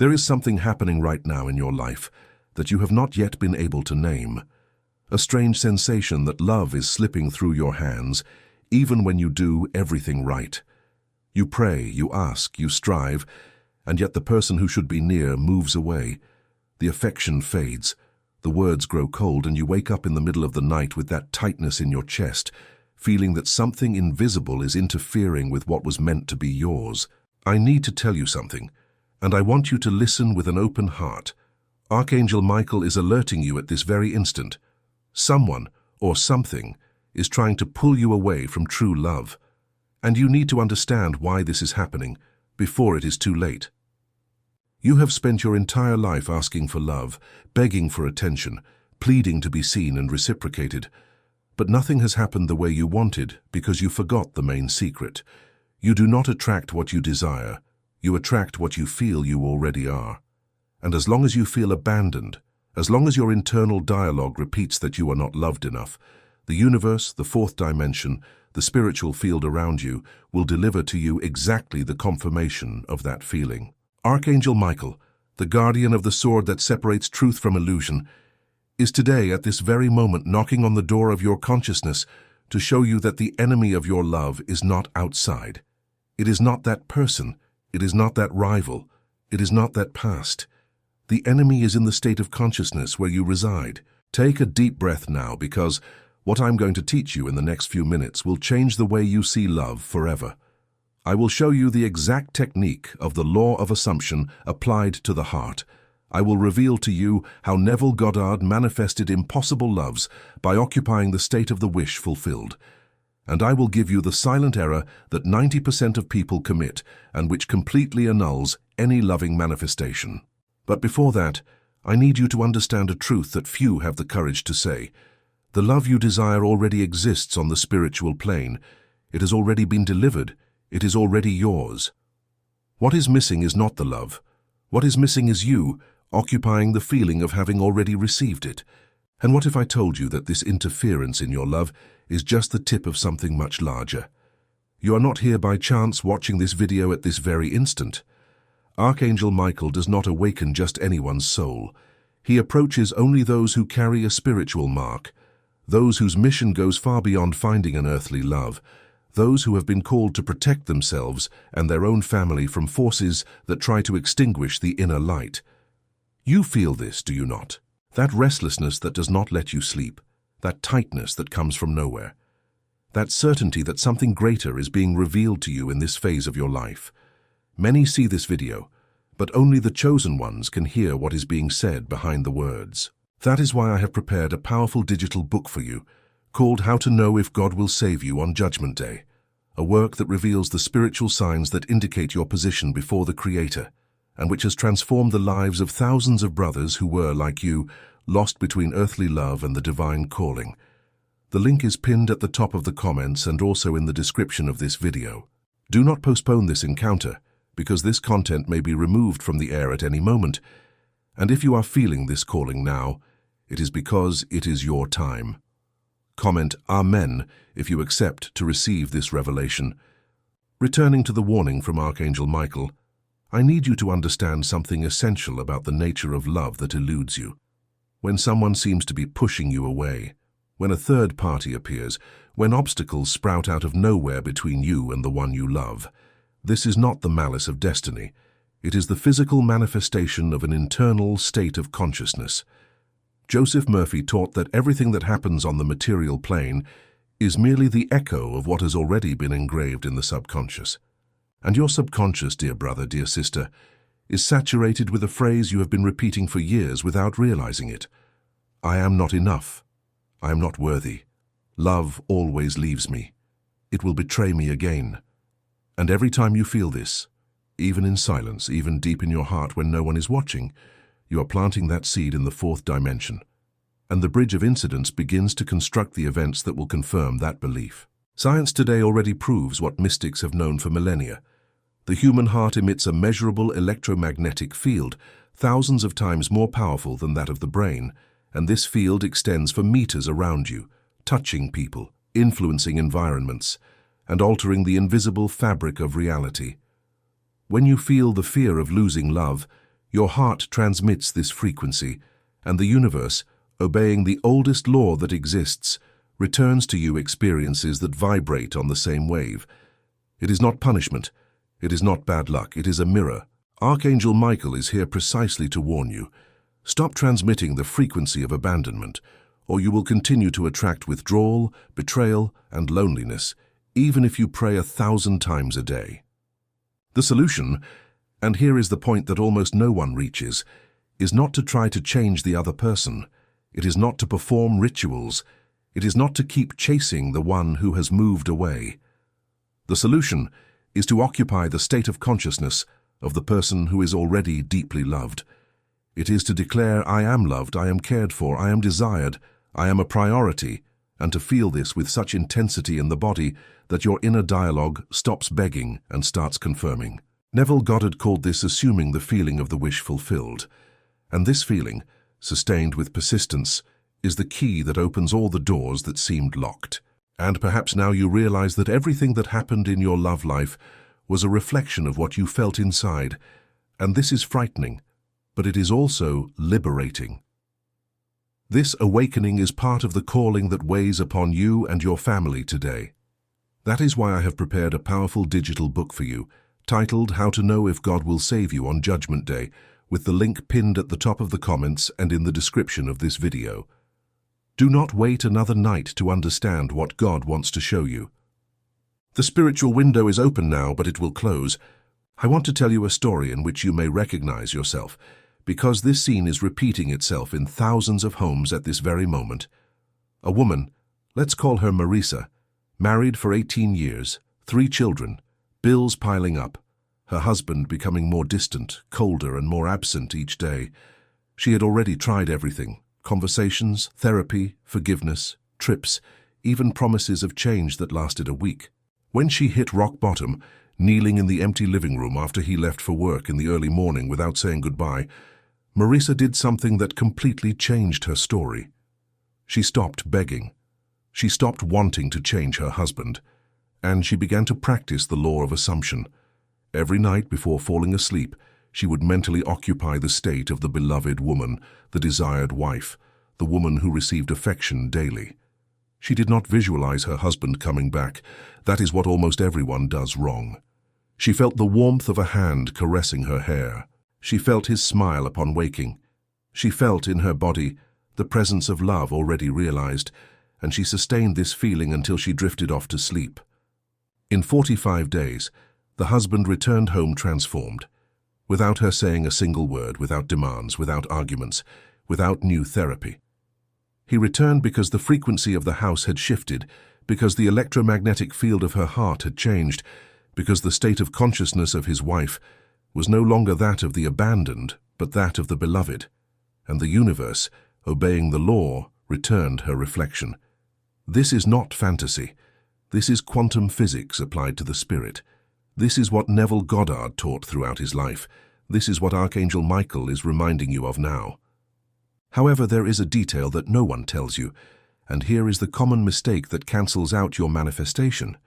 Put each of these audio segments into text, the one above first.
There is something happening right now in your life that you have not yet been able to name. A strange sensation that love is slipping through your hands, even when you do everything right. You pray, you ask, you strive, and yet the person who should be near moves away. The affection fades, the words grow cold, and you wake up in the middle of the night with that tightness in your chest, feeling that something invisible is interfering with what was meant to be yours. I need to tell you something, and I want you to listen with an open heart. Archangel Michael is alerting you at this very instant. Someone, or something, is trying to pull you away from true love. And you need to understand why this is happening before it is too late. You have spent your entire life asking for love, begging for attention, pleading to be seen and reciprocated. But nothing has happened the way you wanted because you forgot the main secret. You do not attract what you desire. You attract what you feel you already are. And as long as you feel abandoned, as long as your internal dialogue repeats that you are not loved enough, the universe, the fourth dimension, the spiritual field around you will deliver to you exactly the confirmation of that feeling. Archangel Michael, the guardian of the sword that separates truth from illusion, is today at this very moment knocking on the door of your consciousness to show you that the enemy of your love is not outside. It is not that person. It is not that rival. It is not that past. The enemy is in the state of consciousness where you reside. Take a deep breath now, because what I'm going to teach you in the next few minutes will change the way you see love forever. I will show you the exact technique of the law of assumption applied to the heart. I will reveal to you how Neville Goddard manifested impossible loves by occupying the state of the wish fulfilled. And I will give you the silent error that 90% of people commit and which completely annuls any loving manifestation. But before that, I need you to understand a truth that few have the courage to say. The love you desire already exists on the spiritual plane. It has already been delivered. It is already yours. What is missing is not the love. What is missing is you, occupying the feeling of having already received it. And what if I told you that this interference in your love is just the tip of something much larger? You are not here by chance watching this video at this very instant. Archangel Michael does not awaken just anyone's soul. He approaches only those who carry a spiritual mark, those whose mission goes far beyond finding an earthly love, those who have been called to protect themselves and their own family from forces that try to extinguish the inner light. You feel this, do you not? That restlessness that does not let you sleep, that tightness that comes from nowhere, that certainty that something greater is being revealed to you in this phase of your life. Many see this video, but only the chosen ones can hear what is being said behind the words. That is why I have prepared a powerful digital book for you, called How to Know If God Will Save You on Judgment Day, a work that reveals the spiritual signs that indicate your position before the Creator, and which has transformed the lives of thousands of brothers who were, like you, lost between earthly love and the divine calling. The link is pinned at the top of the comments and also in the description of this video. Do not postpone this encounter, because this content may be removed from the air at any moment, and if you are feeling this calling now, it is because it is your time. Comment Amen if you accept to receive this revelation. Returning to the warning from Archangel Michael, I need you to understand something essential about the nature of love that eludes you. When someone seems to be pushing you away, when a third party appears, when obstacles sprout out of nowhere between you and the one you love, this is not the malice of destiny. It is the physical manifestation of an internal state of consciousness. Joseph Murphy taught that everything that happens on the material plane is merely the echo of what has already been engraved in the subconscious. And your subconscious, dear brother, dear sister, is saturated with a phrase you have been repeating for years without realizing it. I am not enough. I am not worthy. Love always leaves me. It will betray me again. And every time you feel this, even in silence, even deep in your heart when no one is watching, you are planting that seed in the fourth dimension. And the bridge of incidents begins to construct the events that will confirm that belief. Science today already proves what mystics have known for millennia. The human heart emits a measurable electromagnetic field, thousands of times more powerful than that of the brain, and this field extends for meters around you, touching people, influencing environments, and altering the invisible fabric of reality. When you feel the fear of losing love, Your heart transmits this frequency, and the universe, obeying the oldest law that exists, returns to you experiences that vibrate on the same wave. It is not punishment. It is not bad luck. It is a mirror. Archangel Michael is here precisely to warn you. Stop transmitting the frequency of abandonment, or you will continue to attract withdrawal, betrayal, and loneliness, even if you pray 1,000 times a day. The solution, and here is the point that almost no one reaches, is not to try to change the other person. It is not to perform rituals. It is not to keep chasing the one who has moved away. The solution is to occupy the state of consciousness of the person who is already deeply loved. It is to declare, I am loved, I am cared for, I am desired, I am a priority, and to feel this with such intensity in the body that your inner dialogue stops begging and starts confirming. Neville Goddard called this assuming the feeling of the wish fulfilled. And this feeling, sustained with persistence, is the key that opens all the doors that seemed locked. And perhaps now you realize that everything that happened in your love life was a reflection of what you felt inside. And this is frightening, but it is also liberating. This awakening is part of the calling that weighs upon you and your family today. That is why I have prepared a powerful digital book for you, titled How to Know If God Will Save You on Judgment Day, with the link pinned at the top of the comments and in the description of this video. Do not wait another night to understand what God wants to show you. The spiritual window is open now, but it will close. I want to tell you a story in which you may recognize yourself, because this scene is repeating itself in thousands of homes at this very moment. A woman, let's call her Marisa, married for 18 years, 3 children, bills piling up, her husband becoming more distant, colder, and more absent each day. She had already tried everything: conversations, therapy, forgiveness, trips, even promises of change that lasted a week. When she hit rock bottom, kneeling in the empty living room after he left for work in the early morning without saying goodbye, Marisa did something that completely changed her story. She stopped begging. She stopped wanting to change her husband, and she began to practice the law of assumption. Every night before falling asleep, she would mentally occupy the state of the beloved woman, the desired wife, the woman who received affection daily. She did not visualize her husband coming back. That is what almost everyone does wrong. She felt the warmth of a hand caressing her hair. She felt his smile upon waking. She felt in her body the presence of love already realized, and she sustained this feeling until she drifted off to sleep. In 45 days, the husband returned home transformed, without her saying a single word, without demands, without arguments, without new therapy. He returned because the frequency of the house had shifted, because the electromagnetic field of her heart had changed, because the state of consciousness of his wife was no longer that of the abandoned, but that of the beloved, and the universe, obeying the law, returned her reflection. This is not fantasy. This is quantum physics applied to the spirit. This is what Neville Goddard taught throughout his life. This is what Archangel Michael is reminding you of now. However, there is a detail that no one tells you, and here is the common mistake that cancels out your manifestation.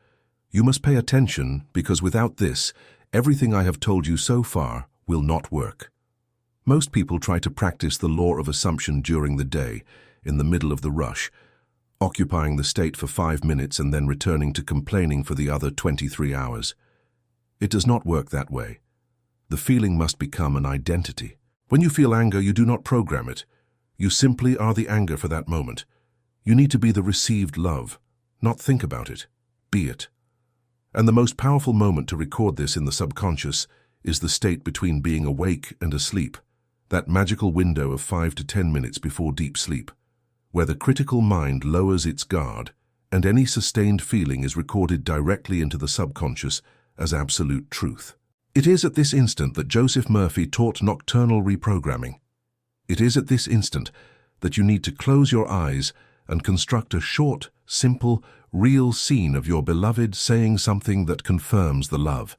You must pay attention, because without this, everything I have told you so far will not work. Most people try to practice the law of assumption during the day, in the middle of the rush, occupying the state for 5 minutes and then returning to complaining for the other 23 hours. It does not work that way. The feeling must become an identity. When you feel anger, you do not program it. You simply are the anger for that moment. You need to be the received love, not think about it. Be it. And the most powerful moment to record this in the subconscious is the state between being awake and asleep, that magical window of 5 to 10 minutes before deep sleep, where the critical mind lowers its guard and any sustained feeling is recorded directly into the subconscious as absolute truth. It is at this instant that Joseph Murphy taught nocturnal reprogramming. It is at this instant that you need to close your eyes and construct a short, simple, real scene of your beloved saying something that confirms the love.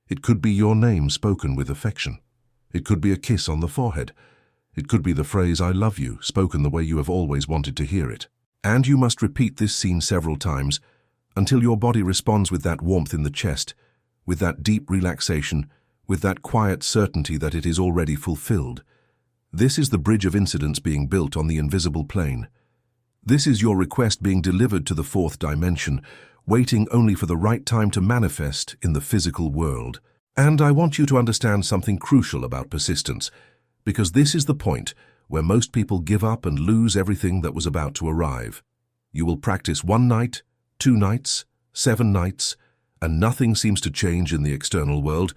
It could be your name spoken with affection. It could be a kiss on the forehead. It could be the phrase, I love you, spoken the way you have always wanted to hear it. And you must repeat this scene several times until your body responds with that warmth in the chest, with that deep relaxation, with that quiet certainty that it is already fulfilled. This is the bridge of incidents being built on the invisible plane. This is your request being delivered to the fourth dimension, waiting only for the right time to manifest in the physical world. And I want you to understand something crucial about persistence, because this is the point where most people give up and lose everything that was about to arrive. You will practice 1 night, 2 nights, 7 nights, and nothing seems to change in the external world.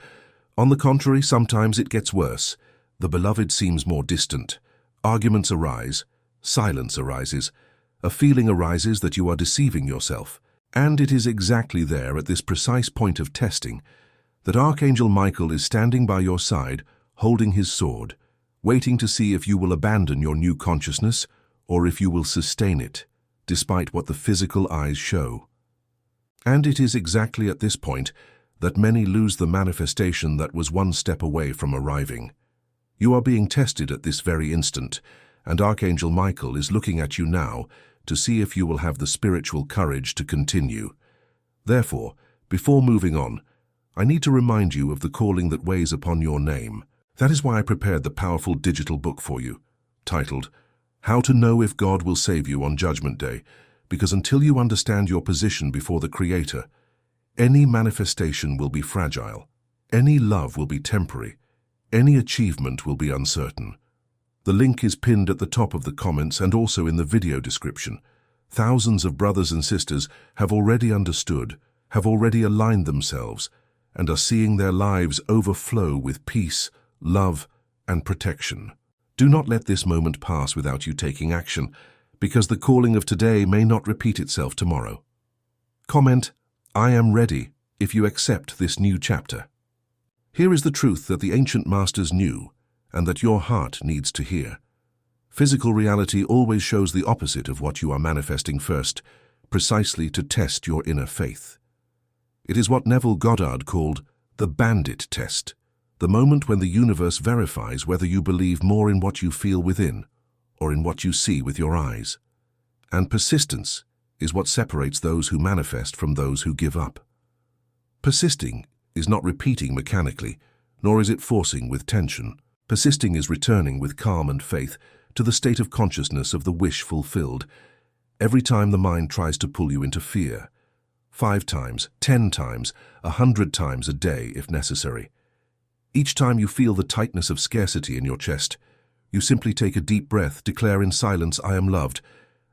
On the contrary, sometimes it gets worse. The beloved seems more distant. Arguments arise. Silence arises. A feeling arises that you are deceiving yourself. And it is exactly there, at this precise point of testing, that Archangel Michael is standing by your side, holding his sword, waiting to see if you will abandon your new consciousness or if you will sustain it, despite what the physical eyes show. And it is exactly at this point that many lose the manifestation that was one step away from arriving. You are being tested at this very instant, and Archangel Michael is looking at you now to see if you will have the spiritual courage to continue. Therefore, before moving on, I need to remind you of the calling that weighs upon your name. That is why I prepared the powerful digital book for you, titled, How to Know If God Will Save You on Judgment Day, because until you understand your position before the Creator, any manifestation will be fragile, any love will be temporary, any achievement will be uncertain. The link is pinned at the top of the comments and also in the video description. Thousands of brothers and sisters have already understood, have already aligned themselves, and are seeing their lives overflow with peace, love, and protection. Do not let this moment pass without you taking action, because the calling of today may not repeat itself tomorrow. Comment, I am ready, if you accept this new chapter. Here is the truth that the ancient masters knew, and that your heart needs to hear. Physical reality always shows the opposite of what you are manifesting first, precisely to test your inner faith. It is what Neville Goddard called the bandit test, the moment when the universe verifies whether you believe more in what you feel within or in what you see with your eyes. And persistence is what separates those who manifest from those who give up. Persisting is not repeating mechanically, nor is it forcing with tension. Persisting is returning with calm and faith to the state of consciousness of the wish fulfilled. Every time the mind tries to pull you into fear, 5 times, 10 times, 100 times a day if necessary. Each time you feel the tightness of scarcity in your chest, you simply take a deep breath, declare in silence, I am loved,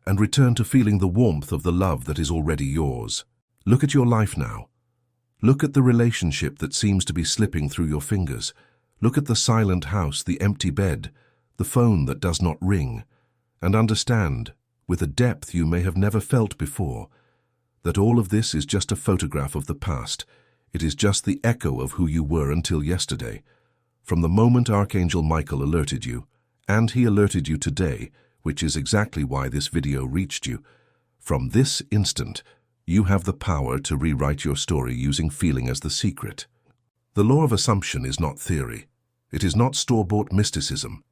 and return to feeling the warmth of the love that is already yours. Look at your life now. Look at the relationship that seems to be slipping through your fingers. Look at the silent house, the empty bed, the phone that does not ring, and understand, with a depth you may have never felt before, that all of this is just a photograph of the past. It is just the echo of who you were until yesterday. From the moment Archangel Michael alerted you, and he alerted you today, which is exactly why this video reached you, from this instant, you have the power to rewrite your story using feeling as the secret. The law of assumption is not theory. It is not store-bought mysticism.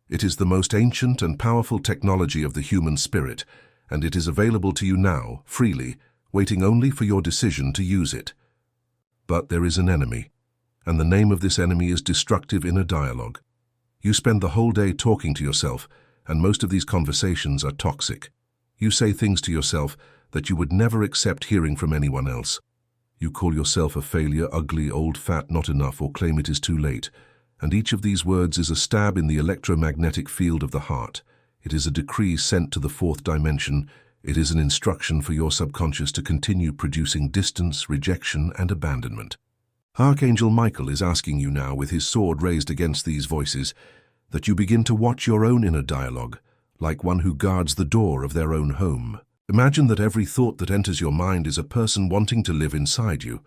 It is the most ancient and powerful technology of the human spirit, and it is available to you now, freely, waiting only for your decision to use it. But there is an enemy, and the name of this enemy is destructive inner dialogue. You spend the whole day talking to yourself, and most of these conversations are toxic. You say things to yourself that you would never accept hearing from anyone else. You call yourself a failure, ugly, old, fat, not enough, or claim it is too late. And each of these words is a stab in the electromagnetic field of the heart. It is a decree sent to the fourth dimension. It is an instruction for your subconscious to continue producing distance, rejection, and abandonment. Archangel Michael is asking you now, with his sword raised against these voices, that you begin to watch your own inner dialogue, like one who guards the door of their own home. Imagine that every thought that enters your mind is a person wanting to live inside you.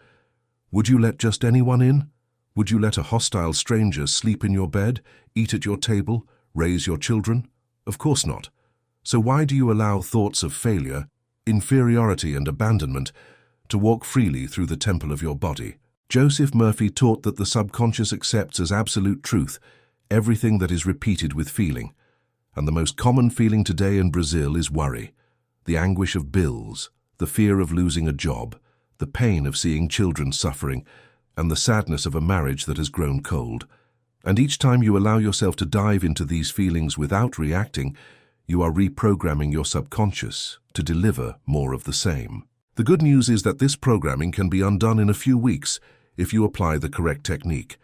Would you let just anyone in? Would you let a hostile stranger sleep in your bed, eat at your table, raise your children? Of course not. So why do you allow thoughts of failure, inferiority, and abandonment to walk freely through the temple of your body? Joseph Murphy taught that the subconscious accepts as absolute truth everything that is repeated with feeling, and the most common feeling today in Brazil is worry, the anguish of bills, the fear of losing a job, the pain of seeing children suffering, and the sadness of a marriage that has grown cold. And each time you allow yourself to dive into these feelings without reacting, you are reprogramming your subconscious to deliver more of the same. The good news is that this programming can be undone in a few weeks if you apply the correct technique.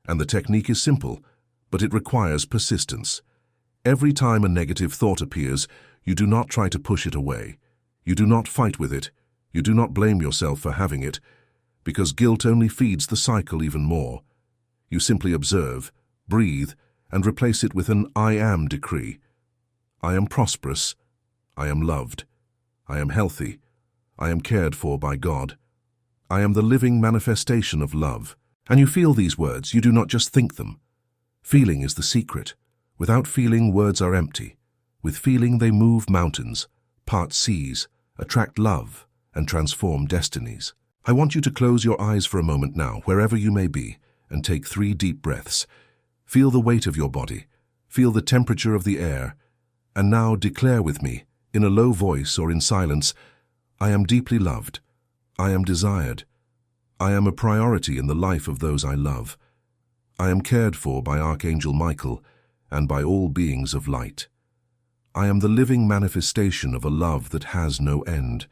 And the technique is simple, but it requires persistence. Every time a negative thought appears, you do not try to push it away. You do not fight with it. You do not blame yourself for having it, because guilt only feeds the cycle even more. You simply observe, breathe, and replace it with an I am decree. I am prosperous. I am loved. I am healthy. I am cared for by God. I am the living manifestation of love. And you feel these words, you do not just think them. Feeling is the secret. Without feeling, words are empty. With feeling, they move mountains, part seas, attract love, and transform destinies. I want you to close your eyes for a moment now, wherever you may be, and take 3 deep breaths. Feel the weight of your body. Feel the temperature of the air. And now declare with me, in a low voice or in silence, I am deeply loved. I am desired. I am a priority in the life of those I love. I am cared for by Archangel Michael and by all beings of light. I am the living manifestation of a love that has no end.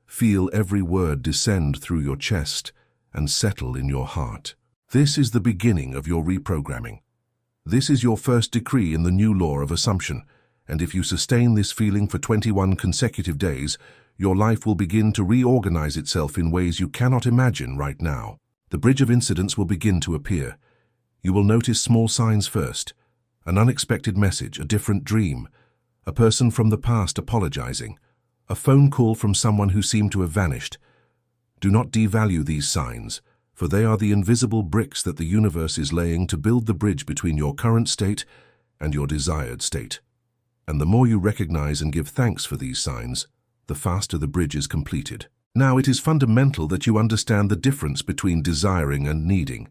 Feel every word descend through your chest and settle in your heart. This is the beginning of your reprogramming. This is your first decree in the new law of assumption, and if you sustain this feeling for 21 consecutive days, your life will begin to reorganize itself in ways you cannot imagine right now. The bridge of incidents will begin to appear. You will notice small signs first, an unexpected message, a different dream, a person from the past apologizing, a phone call from someone who seemed to have vanished. Do not devalue these signs, for they are the invisible bricks that the universe is laying to build the bridge between your current state and your desired state. And the more you recognize and give thanks for these signs, the faster the bridge is completed. Now, it is fundamental that you understand the difference between desiring and needing.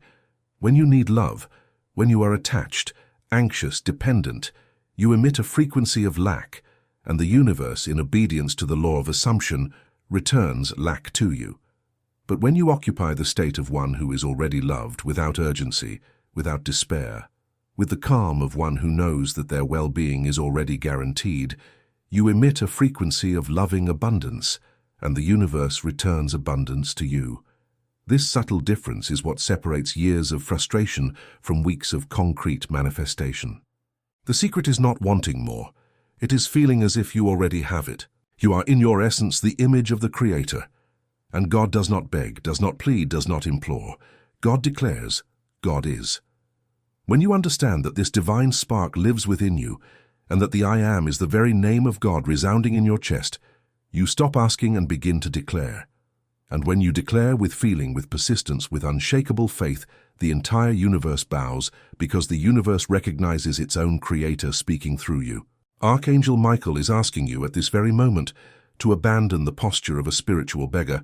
When you need love, when you are attached, anxious, dependent, you emit a frequency of lack, and the universe, in obedience to the law of assumption, returns lack to you. But when you occupy the state of one who is already loved, without urgency, without despair, with the calm of one who knows that their well-being is already guaranteed, you emit a frequency of loving abundance, and the universe returns abundance to you. This subtle difference is what separates years of frustration from weeks of concrete manifestation. The secret is not wanting more. It is feeling as if you already have it. You are in your essence the image of the Creator. And God does not beg, does not plead, does not implore. God declares, God is. When you understand that this divine spark lives within you, and that the I Am is the very name of God resounding in your chest, you stop asking and begin to declare. And when you declare with feeling, with persistence, with unshakable faith, the entire universe bows, because the universe recognizes its own Creator speaking through you. Archangel Michael is asking you at this very moment to abandon the posture of a spiritual beggar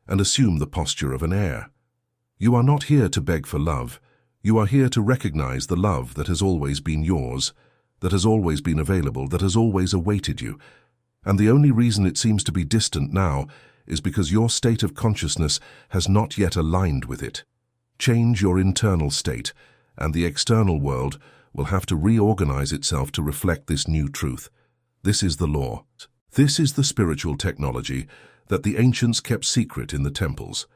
and assume the posture of an heir. You are not here to beg for love. You are here to recognize the love that has always been yours, that has always been available, that has always awaited you. And the only reason it seems to be distant now is because your state of consciousness has not yet aligned with it. Change your internal state, and the external world will have to reorganize itself to reflect this new truth. This is the law. This is the spiritual technology that the ancients kept secret in the temples.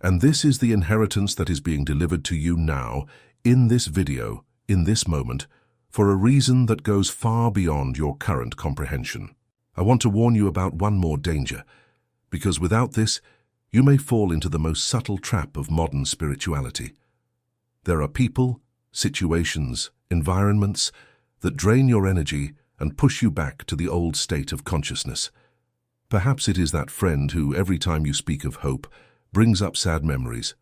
And this is the inheritance that is being delivered to you now, in this video, in this moment, for a reason that goes far beyond your current comprehension. I want to warn you about one more danger, because without this, you may fall into the most subtle trap of modern spirituality. There are people, situations, environments that drain your energy and push you back to the old state of consciousness. Perhaps it is that friend who, every time you speak of hope, brings up sad memories.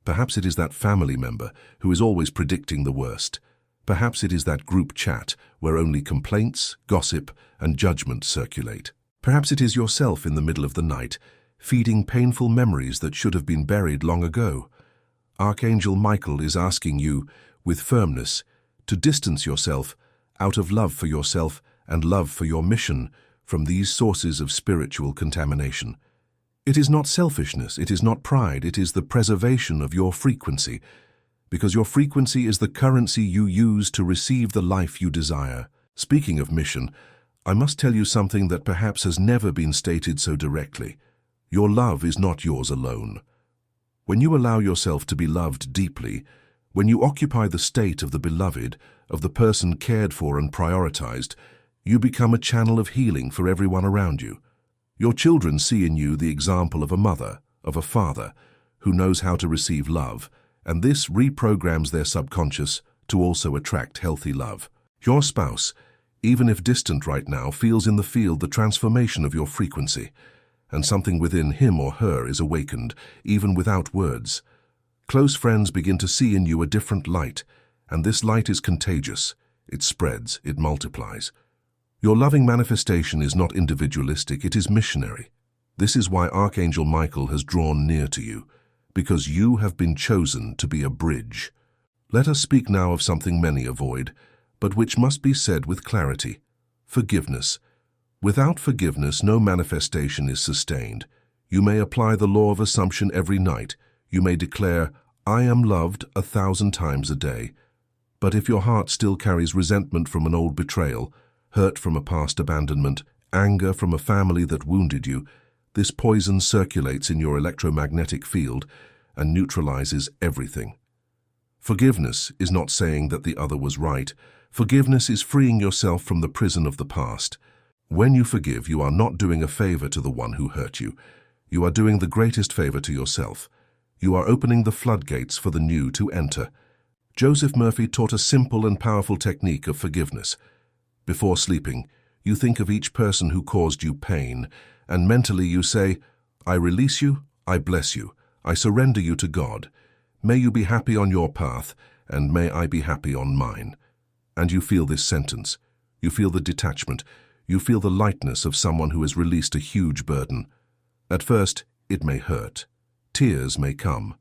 Perhaps it is that family member who is always predicting the worst. Perhaps it is that group chat where only complaints, gossip, and judgment circulate. Perhaps it is yourself in the middle of the night, feeding painful memories that should have been buried long ago. Archangel Michael is asking you, with firmness, to distance yourself out of love for yourself and love for your mission from these sources of spiritual contamination. It is not selfishness, it is not pride, it is the preservation of your frequency, because your frequency is the currency you use to receive the life you desire. Speaking of mission, I must tell you something that perhaps has never been stated so directly. Your love is not yours alone. When you allow yourself to be loved deeply, when you occupy the state of the beloved, of the person cared for and prioritized, you become a channel of healing for everyone around you. Your children see in you the example of a mother, of a father, who knows how to receive love, and this reprograms their subconscious to also attract healthy love. Your spouse, even if distant right now, feels in the field the transformation of your frequency, and something within him or her is awakened, even without words. Close friends begin to see in you a different light, and this light is contagious. It spreads, it multiplies. Your loving manifestation is not individualistic, it is missionary. This is why Archangel Michael has drawn near to you, because you have been chosen to be a bridge. Let us speak now of something many avoid, but which must be said with clarity: forgiveness. Without forgiveness, no manifestation is sustained. You may apply the law of assumption every night. You may declare, "I am loved," 1,000 times a day. But if your heart still carries resentment from an old betrayal, hurt from a past abandonment, anger from a family that wounded you, this poison circulates in your electromagnetic field and neutralizes everything. Forgiveness is not saying that the other was right. Forgiveness is freeing yourself from the prison of the past. When you forgive, you are not doing a favor to the one who hurt you. You are doing the greatest favor to yourself. You are opening the floodgates for the new to enter. Joseph Murphy taught a simple and powerful technique of forgiveness. Before sleeping, you think of each person who caused you pain, and mentally you say, "I release you, I bless you, I surrender you to God. May you be happy on your path, and may I be happy on mine." And you feel this sentence. You feel the detachment. You feel the lightness of someone who has released a huge burden. At first, it may hurt. Tears may come.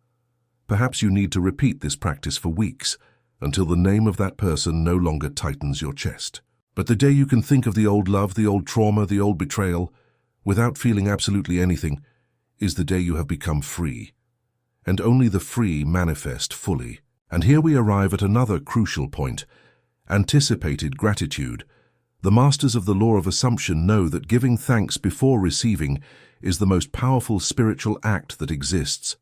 Perhaps you need to repeat this practice for weeks, until the name of that person no longer tightens your chest. But the day you can think of the old love, the old trauma, the old betrayal, without feeling absolutely anything, is the day you have become free. And only the free manifest fully. And here we arrive at another crucial point: anticipated gratitude. The masters of the law of assumption know that giving thanks before receiving is the most powerful spiritual act that exists.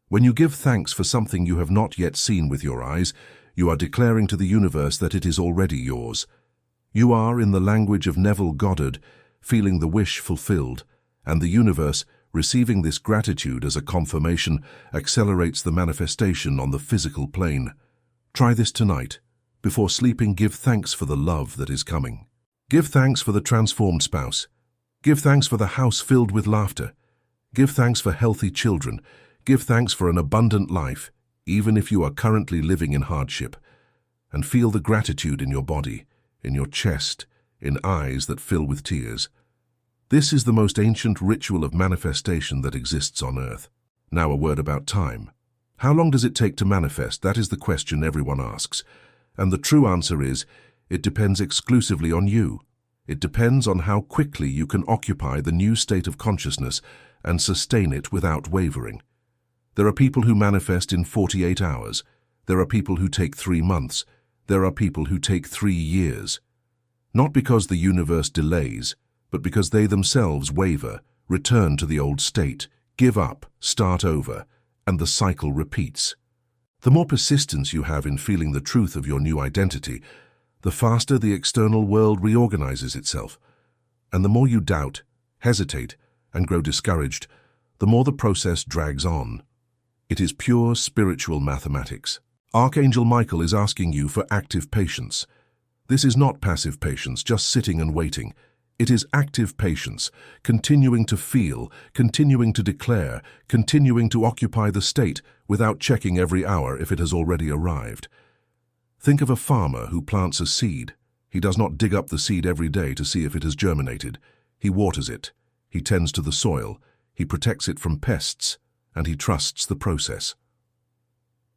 When you give thanks for something you have not yet seen with your eyes, you are declaring to the universe that it is already yours. You are, in the language of Neville Goddard, feeling the wish fulfilled, and the universe, receiving this gratitude as a confirmation, accelerates the manifestation on the physical plane. Try this tonight. Before sleeping, give thanks for the love that is coming. Give thanks for the transformed spouse. Give thanks for the house filled with laughter. Give thanks for healthy children. Give thanks for an abundant life, even if you are currently living in hardship. And feel the gratitude in your body, in your chest, in eyes that fill with tears. This is the most ancient ritual of manifestation that exists on earth. Now a word about time. How long does it take to manifest? That is the question everyone asks. And the true answer is, it depends exclusively on you. It depends on how quickly you can occupy the new state of consciousness and sustain it without wavering. There are people who manifest in 48 hours. There are people who take 3 months. There are people who take 3 years. Not because the universe delays, but because they themselves waver, return to the old state, give up, start over, and the cycle repeats. The more persistence you have in feeling the truth of your new identity, the faster the external world reorganizes itself. And the more you doubt, hesitate, and grow discouraged, the more the process drags on. It is pure spiritual mathematics. Archangel Michael is asking you for active patience. This is not passive patience, just sitting and waiting. It is active patience, continuing to feel, continuing to declare, continuing to occupy the state without checking every hour if it has already arrived. Think of a farmer who plants a seed. He does not dig up the seed every day to see if it has germinated. He waters it. He tends to the soil. He protects it from pests, and he trusts the process.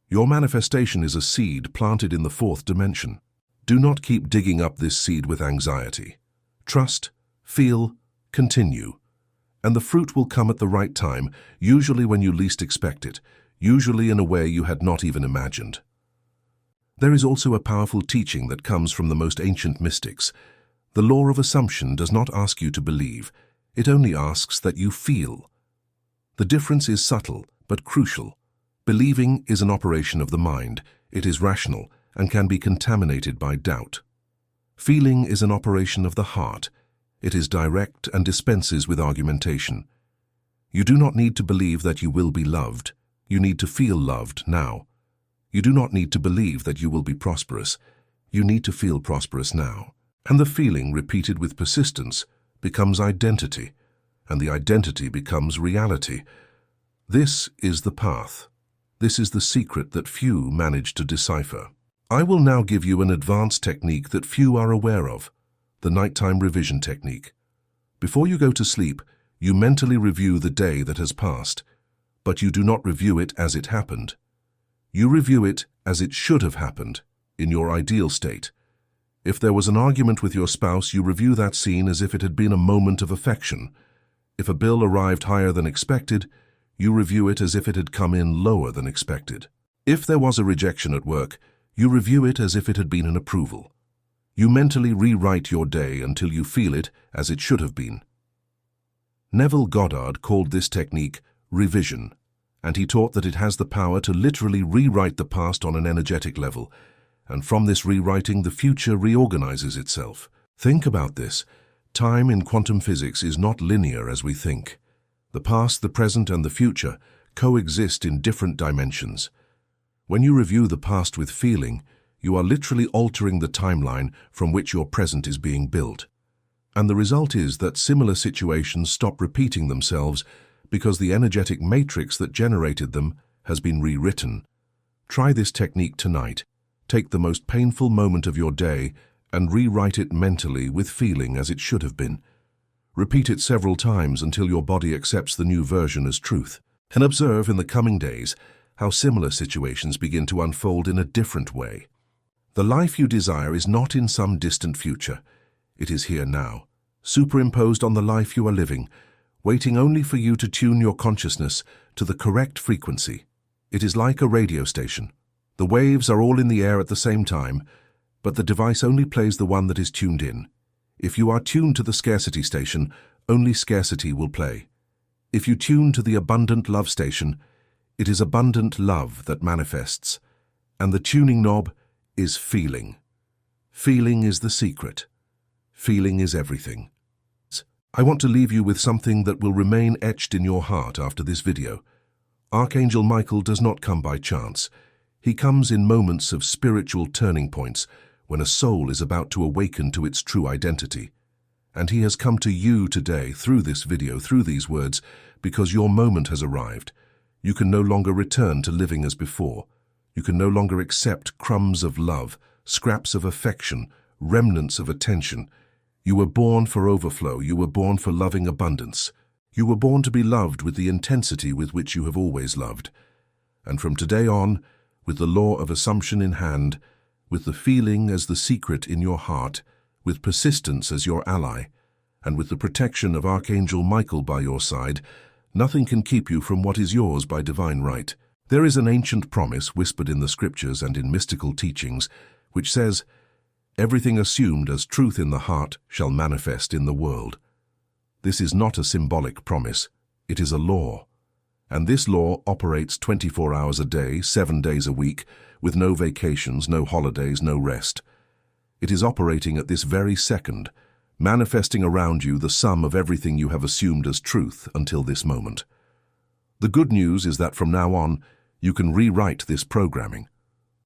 Your manifestation is a seed planted in the 4th dimension. Do not keep digging up this seed with anxiety. Trust, feel, continue. And the fruit will come at the right time, usually when you least expect it, usually in a way you had not even imagined. There is also a powerful teaching that comes from the most ancient mystics. The law of assumption does not ask you to believe, it only asks that you feel. The difference is subtle, but crucial. Believing is an operation of the mind, it is rational, and can be contaminated by doubt. Feeling is an operation of the heart. It is direct and dispenses with argumentation. You do not need to believe that you will be loved. You need to feel loved now. You do not need to believe that you will be prosperous. You need to feel prosperous now. And the feeling, repeated with persistence, becomes identity, and the identity becomes reality. This is the path. This is the secret that few manage to decipher. I will now give you an advanced technique that few are aware of, the nighttime revision technique. Before you go to sleep, you mentally review the day that has passed, but you do not review it as it happened. You review it as it should have happened, in your ideal state. If there was an argument with your spouse, you review that scene as if it had been a moment of affection. If a bill arrived higher than expected, you review it as if it had come in lower than expected. If there was a rejection at work, you review it as if it had been an approval. You mentally rewrite your day until you feel it as it should have been. Neville Goddard called this technique revision, and he taught that it has the power to literally rewrite the past on an energetic level, and from this rewriting the future reorganizes itself. Think about this. Time in quantum physics is not linear as we think. The past, the present, and the future coexist in different dimensions. When you review the past with feeling, you are literally altering the timeline from which your present is being built. And the result is that similar situations stop repeating themselves because the energetic matrix that generated them has been rewritten. Try this technique tonight. Take the most painful moment of your day and rewrite it mentally with feeling as it should have been. Repeat it several times until your body accepts the new version as truth. And observe in the coming days how similar situations begin to unfold in a different way. The life you desire is not in some distant future. It is here now, superimposed on the life you are living, waiting only for you to tune your consciousness to the correct frequency. It is like a radio station. The waves are all in the air at the same time, but the device only plays the one that is tuned in. If you are tuned to the scarcity station, only scarcity will play. If you tune to the abundant love station, it is abundant love that manifests. And the tuning knob is feeling. Feeling is the secret. Feeling is everything. I want to leave you with something that will remain etched in your heart after this video. Archangel Michael does not come by chance. He comes in moments of spiritual turning points when a soul is about to awaken to its true identity. And he has come to you today through this video, through these words, because your moment has arrived. You can no longer return to living as before. You can no longer accept crumbs of love, scraps of affection, remnants of attention. You were born for overflow. You were born for loving abundance. You were born to be loved with the intensity with which you have always loved. And from today on, with the law of assumption in hand, with the feeling as the secret in your heart, with persistence as your ally, and with the protection of Archangel Michael by your side, nothing can keep you from what is yours by divine right. There is an ancient promise whispered in the scriptures and in mystical teachings, which says, "Everything assumed as truth in the heart shall manifest in the world." This is not a symbolic promise, it is a law. And this law operates 24 hours a day, 7 days a week, with no vacations, no holidays, no rest. It is operating at this very second, manifesting around you the sum of everything you have assumed as truth until this moment. The good news is that from now on, you can rewrite this programming.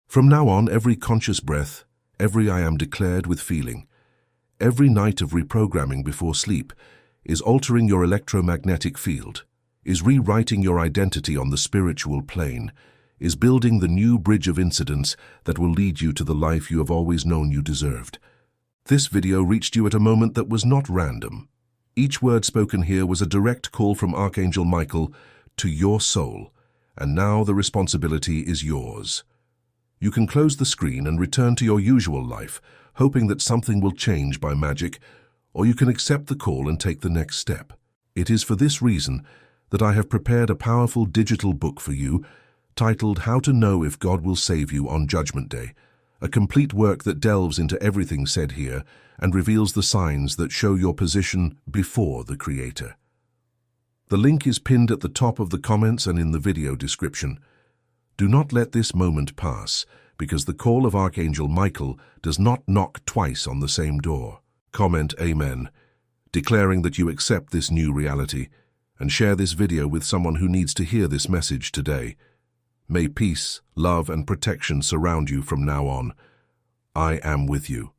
From now on, every conscious breath, every I am declared with feeling, every night of reprogramming before sleep is altering your electromagnetic field, is rewriting your identity on the spiritual plane, is building the new bridge of incidents that will lead you to the life you have always known you deserved. This video reached you at a moment that was not random. Each word spoken here was a direct call from Archangel Michael to your soul, and now the responsibility is yours. You can close the screen and return to your usual life, hoping that something will change by magic, or you can accept the call and take the next step. It is for this reason that I have prepared a powerful digital book for you titled How to Know If God Will Save You on Judgment Day, a complete work that delves into everything said here and reveals the signs that show your position before the Creator. The link is pinned at the top of the comments and in the video description. Do not let this moment pass, because the call of Archangel Michael does not knock twice on the same door. Comment Amen, declaring that you accept this new reality, and share this video with someone who needs to hear this message today. May peace, love, and protection surround you from now on. I am with you.